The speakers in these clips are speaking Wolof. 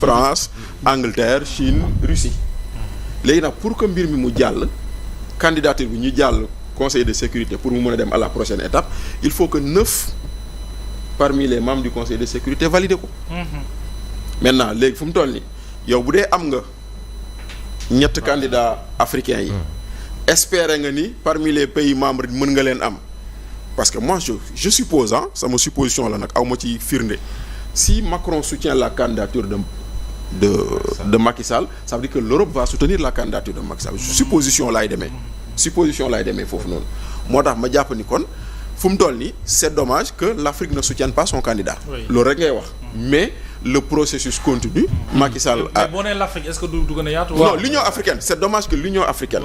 France Angleterre Chine Russie léegi nag pour que mbir mi mu jàll candidature bi ñu jàll conseil de sécurité pour mu mën a dem à la prochaine étape il faut que 9 parmi les membres du conseil de sécurité validé ko. Maintenant léegi fu mu toll nii yow bu dee am nga ñett candidats africains yi. espérer nga ni parmi les pays membres mën nga leen am parce que moi je suppose sama supposition la nag aw ma ci firnde si Macron soutient la candidature de Macky Sall ça veut dire que l'Europe va soutenir la candidature de Macky Sall supposition laay demee foofu noonu moo tax ma jàpp ni kon fu mu toll nii c'est dommage que l'Afrique ne soutienne pas son candidat. loolu rek ngay wax mais le processus continue. Macky Sall mais boo nee l'Afrique est-ce que du gën a yaatu. non l'Union africaine c'est dommage que l'Union africaine.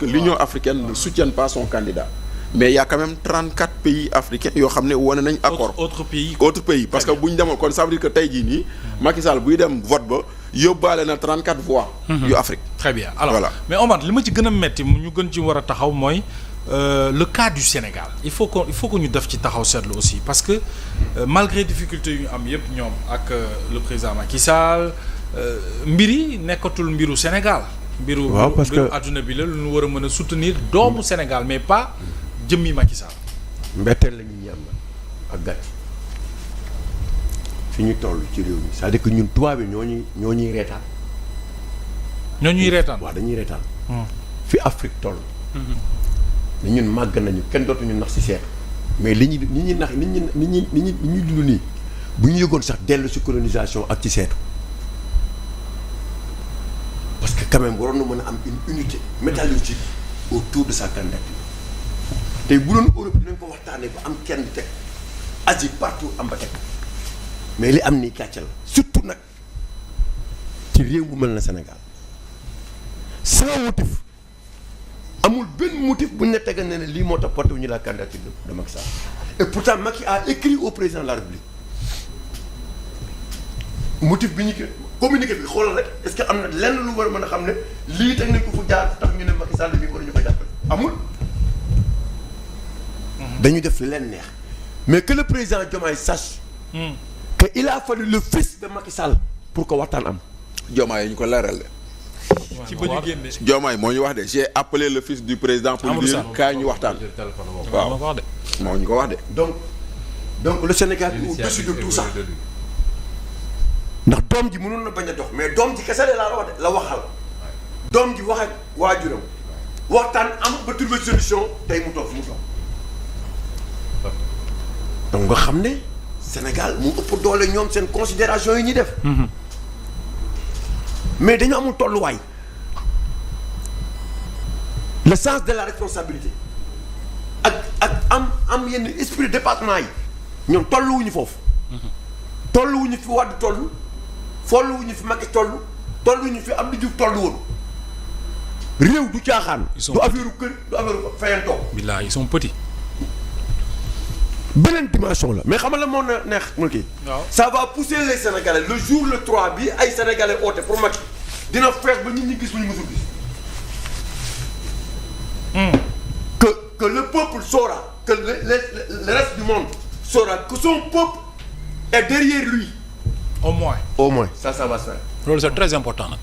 l'Union africaine ne soutienne pas son candidat. mais il y a quand même 34 pays africains yoo xam ne wane nañ accord. autres pays parce que bu ñu demoon kon ça veut dire que tey jii nii. Macky Sall buy dem vote ba yóbbaale na 34 voix. yu Afrique. très bien alors voilà. mais Omar li ma ci gën a metti ñu gën ci war a taxaw mooy le cas du Sénégal il faut que ñu def ci taxaw seetlu aussi parce que malgré difficulté yu ñu am yëpp ñoom ak le président Macky Sall mbir yi nekkatul mbiru Sénégal. waaw parce que mbiru adduna bi la lu ñu war a mën a soutenir doomu Sénégal mais pas. jëmmi Macky Sall. mbetteel la ñuy am ak gàtt fi ñu toll ci réew mi c'est-à-dire que ñun tubaab yi ñoo ñuy reetaan. ñoo ñuy reetaan waaw dañuy reetaan. fi Afrique toll. ne ñun màgg nañu kenn dootuñu nax ci seet. mais li ñuy nax ni ñuy dund nii bu ñu yëgoon sax dellu ci colonisation ak ci seetu parce que quand même waroon na mën a am une unité métallurgique autour de sa candidature. tey bu doon Europe dinañ ko waxtaanee ba am kenn teg Asie partout am ba teg mais li am nii gàcce la surtout nag ci réew mu mel na Sénégal sans motif amul benn motif bu ñu la tegal ne lii moo tax porté wu ñu la candidature de Macky Sall et pourtant Macky a écrit au président de la République motif bi ñu ko communiqué bi xoolal rek est-ce que am na lenn lu war a mën a xam ne lii teg nañ ko fu jaar tax ñu ne Macky Sall bi war ñu ko jàppale amul. dañu def li leen neex mais que le président Diomaye sache que il a fallu le fils de Macky Sall pour que waxtaan am. Diomaye ñu ko leeral de. ci ba ñu génne. Diomaye moo ñu wax de j'ai appelé le fils du président pour lui dire kaay ñu waxtaan. waaw moo ñu ko wax de. donc le Sénégal est au-dessus de tout ça ndax doom ji mënoon na bañ a dox mais doom ji kese laa la wax de la waxal doom ji wax ak waajuram waxtaan am ba trouver solution tey mu toog fu mu toog. donc nga xam ne Sénégal mu ëpp doole ñoom seen considération yi ñuy def. mais dañu amul tolluwaay. le sens de la responsabilité ak am yenn esprit département yi ñoom tolluwuñu foofu. tolluwuñu fi Wade toll tolluwuñu fi Macky tolluwuñu fi Abdou Diouf toll woon. réew du caaxaan. du affaire kër du affaire fayantoo. billahi ils sont petits. beneen dimension la mais xam nga la moo neex mu kii. ça va pousser les Sénégalais le jour le 3 bi ay Sénégalais oote pour Macky dina feex ba nit ñi gis lu ñu mësul gis. que le peuple saura que le reste du monde saura que son peuple est derrière lui. au moins ça va se faire. loolu c'est très important nag.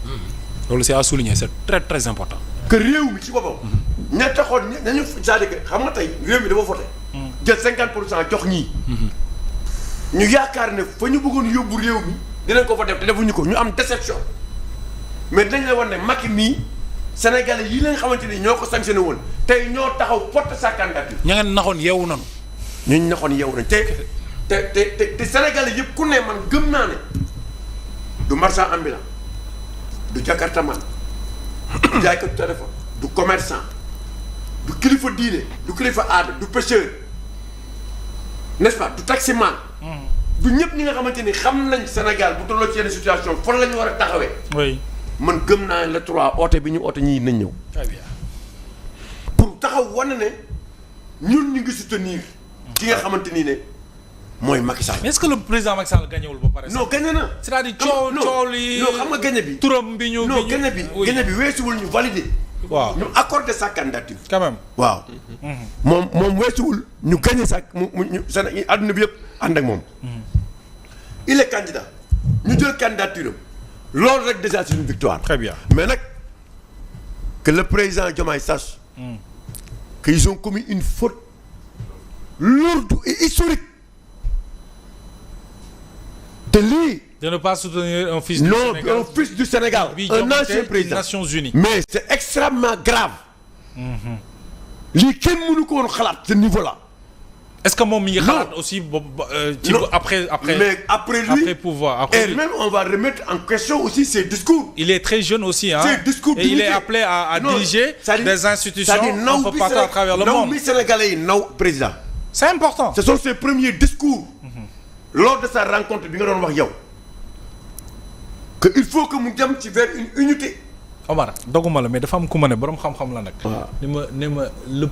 loolu c'est à souligner c'est très très important. que réew mi ci boppam. ña taxoon nañu c'est-à-dire que xam nga tey réew mi dafa voté. jël 50% jox ñii. ñu yaakaar ne fa ñu bëggoon yóbbu réew mi dinañ ko fa def te defuñu ko ñu am déception mais dinañ la war ne Macky mii Sénégalais yi lañ xamante ni ñoo ko sanctionné woon tey ñoo taxaw porte sa candidature. ña ngeen naxoon yeewu nañu. ñu naxoon yeewu nañu te Sénégalais yëpp ku ne man gëm naa ne du marchand ambulant du jakartaman du jaaykatu téléphone du commerçant du kilifa diine du kilifa aada du pêcheur n'est-ce pas du taximan. du ñëpp ñi nga xamante ni xam nañ Sénégal bu tolloo ci yenn situation fan la ñu war a taxawee. oui man gëm naa le 3 oote bi ñu oote ñii nañ ñëw. très bien. pour taxaw wane ne ñun ñu ngi soutenir. ki nga xamante ni ne mooy Macky Sall. mais est-ce que le président Macky Sall gañewul ba pare. non gagné na. c'est-à-dire coow li non xam nga gagné bi. turam bi ñu non gagné bi weesuwul ñu validé. waaw ñu accordé sa candidature. quand même. waaw. moom weesuwul ñu gagné sa ñu àdduna bi yëpp ànd ak moom. il est candidat ñu jël candidature am loolu rek déjà c'est une victoire. Très bien. mais nag que le président Diomaye sache qu'ils ont commis une faute lourde et historique te lii. de ne pas soutenir un fils du non Sénégal. un fils du Sénégal un ancien président Nations Unies. mais c'est extrêmement grave. lii kenn mënu ko woon xalaat ce niveau-là. est-ce que moom mi ngi xalaat Non. aussi boobu Non. après mais après lui après pouvoir après et lui. même on va remettre en question aussi ses discours. Il est très jeune aussi hein. Ses discours Et il est d'unité. appelé à Non, diriger c'est-à-dire- des institutions c'est-à-dire un peu partout à travers le naw monde. mi Sénégalais yi naw président. C'est important. ce sont ses premiers discours. lors de sa rencontre bi nga doon wax yow. que il faut que mu dem ci vers une unité. Omar doguma la mais dafa am ku ma ne borom xam-xam la nag. waaw ne ma le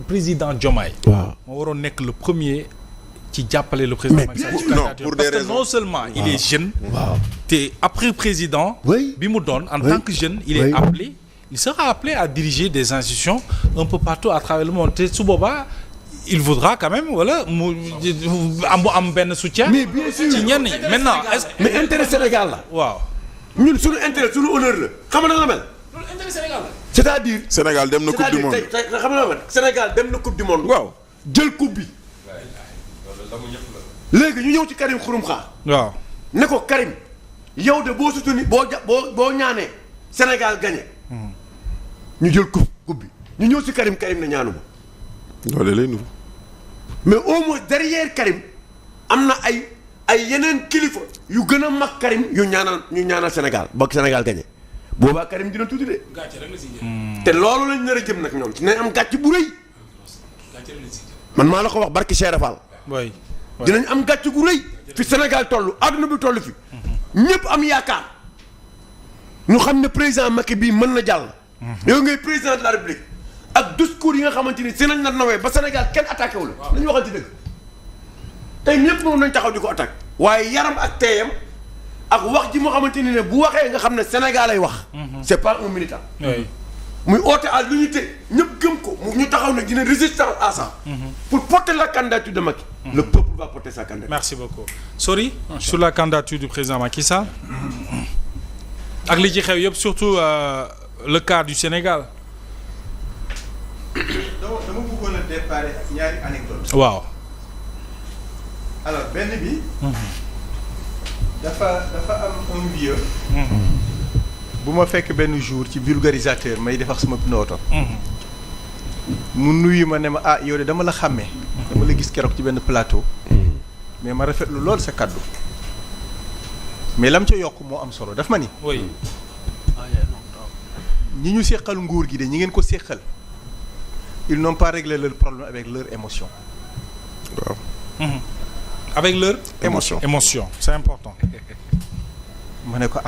président Diomaye. waaw moo waroon nekk le premier ci jàppale le président. Mais Macky Sall bien ci sûr. candidature. Non, pour parce des que raisons. non seulement il est jeune. waaw te après président. Oui. bi mu doon en Oui. tant que jeune. il est Oui. appelé il sera appelé à diriger des institutions un peu partout à travers le monde te su boobaa il voudra quand même wala mu am benn soutien. mais bien sûr ci ñenn ñi maintenant est-ce que. mais intérêt Sénégal la. waaw. ñun suñu intérêt suñu honneur la. xam nga na la mel. loolu intérêt Sénégal la. c'est-à-dire. Sénégal dem na coupe du monde. tey xam nga na la mel. Sénégal dem na coupe du monde. waaw. jël coupe bi. léegi ñu ñëw ci Karim Xurum Xax. waaw. ne ko Karim yow de boo soutenir boo ñaanee Sénégal gagné. ñu jël coupe bi ñu ñëw ci Karim ne ñaanuma. loolu lay nuru. mais au moins derrière Karim am na ay yeneen kilifa yu gën a mag Karim yu ñaanal Sénégal ba Sénégal gagné boobaa Karim dina tuuti de. gàcce rek la si jëm. te loolu lañ nar a jëm nag ñoom dinañ am gàcc bu rëy. gàcce rek la si jëm. man maa la ko wax barki Cheikh Fall. oui. dinañ am gàcc gu rëy. fi Sénégal toll àdduna bi toll fi. ñëpp am yaakaar. ñu xam ne président Macky bii mën na jàll. yow ngay président de la République. ak discours yi nga xamante ni si nañ la nawee ba Sénégal kenn attaqué wu la. nañu waxal ci dëgg. tey ñëpp moom nañ taxaw di ko attaqué. waaye yaram ak teeyam ak wax ji moo xamante ni ne bu waxee nga xam ne Sénégal ay wax. c'est pas un militant. oui. muy oote à l'unité ñëpp gëm ko mu ñu taxaw ne dina résistance à ça. pour porter la candidature de Macky. le peuple va porter sa candidature. Merci beaucoup. Sori sur la candidature du président Macky Sall ak li ci xew yëpp surtout le cas du Sénégal. dama bëggoon a déparé ak ñaari anecdote waaw. alors benn bi dafa am un vieux bu ma fekk benn jour ci vulgarisateur may defar sama pneu oto mu nuyu ma ne ma ah yow de dama la xàmmee dama la gis keroog ci benn plateau mais ma rafetlu lool sa kaddu mais lam ca yokk moo am solo daf ma ni oui. ñi ñu séqal nguur gi de ñi ngeen ko séqal ils n'ont pas réglé leur problème avec leur émotion waaw. avec leur émotion émotion c'est important. ma ne ko